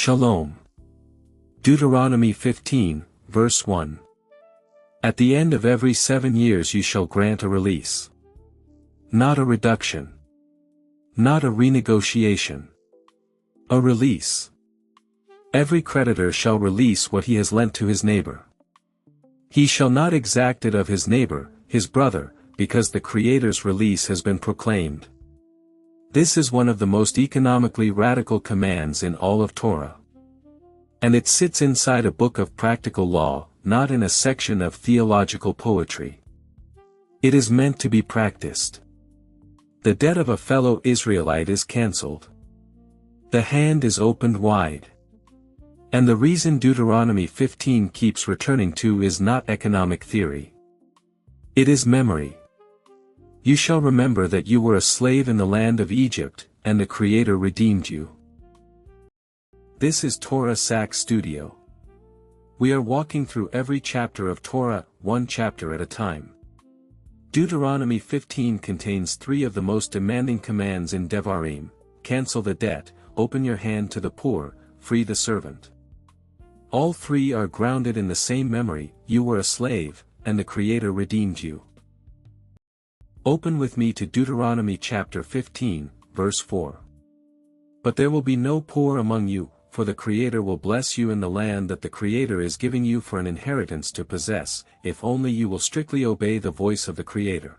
Shalom. Deuteronomy 15, verse 1. At the end of every 7 years you shall grant a release. Not a reduction. Not a renegotiation. A release. Every creditor shall release what he has lent to his neighbor. He shall not exact it of his neighbor, his brother, because the Creator's release has been proclaimed. This is one of the most economically radical commands in all of Torah. And it sits inside a book of practical law, not in a section of theological poetry. It is meant to be practiced. The debt of a fellow Israelite is cancelled. The hand is opened wide. And the reason Deuteronomy 15 keeps returning to is not economic theory. It is memory. You shall remember that you were a slave in the land of Egypt, and the Creator redeemed you. This is Torah Sack Studio. We are walking through every chapter of Torah, one chapter at a time. Deuteronomy 15 contains 3 of the most demanding commands in Devarim: cancel the debt, open your hand to the poor, free the servant. All 3 are grounded in the same memory: you were a slave, and the Creator redeemed you. Open with me to Deuteronomy chapter 15, verse 4. But there will be no poor among you, for the Creator will bless you in the land that the Creator is giving you for an inheritance to possess, if only you will strictly obey the voice of the Creator.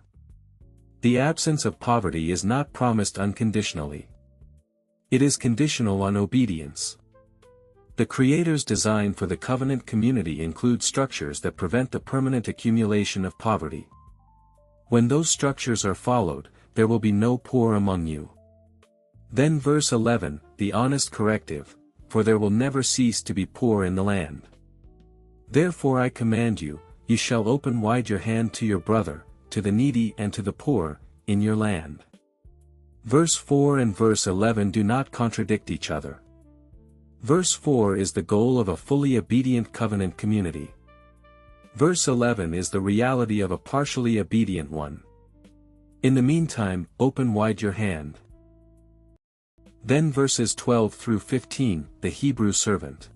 The absence of poverty is not promised unconditionally. It is conditional on obedience. The Creator's design for the covenant community includes structures that prevent the permanent accumulation of poverty. When those structures are followed, there will be no poor among you. Then verse 11, the honest corrective: for there will never cease to be poor in the land. Therefore I command you, you shall open wide your hand to your brother, to the needy and to the poor, in your land. Verse 4 and verse 11 do not contradict each other. Verse 4 is the goal of a fully obedient covenant community. Verse 11 is the reality of a partially obedient one. In the meantime, open wide your hand. Then verses 12 through 15, the Hebrew servant.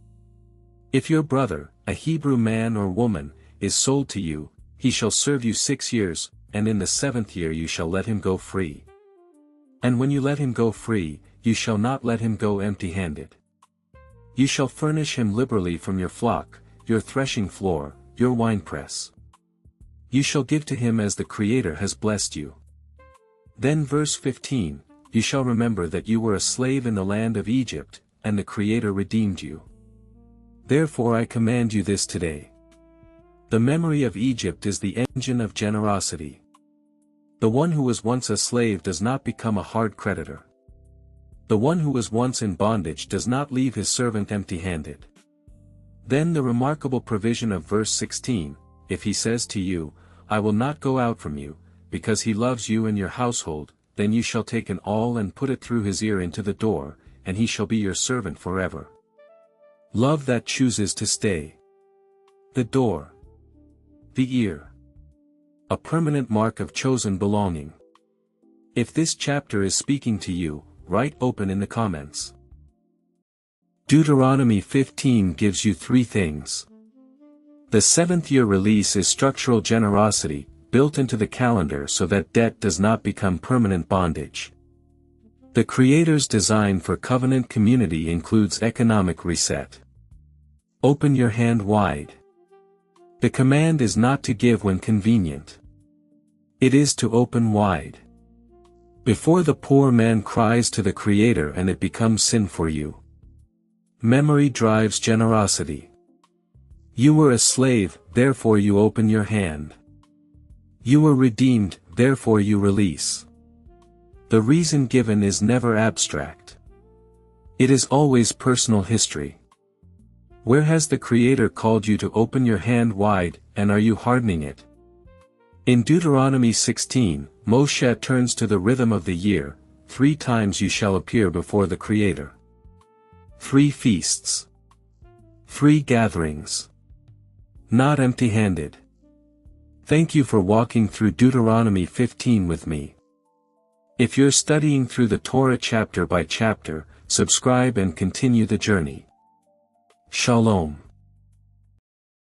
If your brother, a Hebrew man or woman, is sold to you, he shall serve you 6 years, and in the 7th year you shall let him go free. And when you let him go free, you shall not let him go empty-handed. You shall furnish him liberally from your flock, your threshing floor, your winepress. You shall give to him as the Creator has blessed you. Then verse 15, you shall remember that you were a slave in the land of Egypt, and the Creator redeemed you. Therefore I command you this today. The memory of Egypt is the engine of generosity. The one who was once a slave does not become a hard creditor. The one who was once in bondage does not leave his servant empty-handed. Then the remarkable provision of verse 16, if he says to you, I will not go out from you, because he loves you and your household, then you shall take an awl and put it through his ear into the door, and he shall be your servant forever. Love that chooses to stay. The door. The ear. A permanent mark of chosen belonging. If this chapter is speaking to you, write open in the comments. Deuteronomy 15 gives you 3 things. The 7th year release is structural generosity, built into the calendar so that debt does not become permanent bondage. The Creator's design for covenant community includes economic reset. Open your hand wide. The command is not to give when convenient. It is to open wide. Before the poor man cries to the Creator and it becomes sin for you. Memory drives generosity. You were a slave, therefore you open your hand. You were redeemed, therefore you release. The reason given is never abstract. It is always personal history. Where has the Creator called you to open your hand wide, and are you hardening it? In Deuteronomy 16, Moshe turns to the rhythm of the year: 3 times you shall appear before the Creator. 3 feasts. 3 gatherings. Not empty-handed. Thank you for walking through Deuteronomy 15 with me. If you're studying through the Torah chapter by chapter, subscribe and continue the journey. Shalom.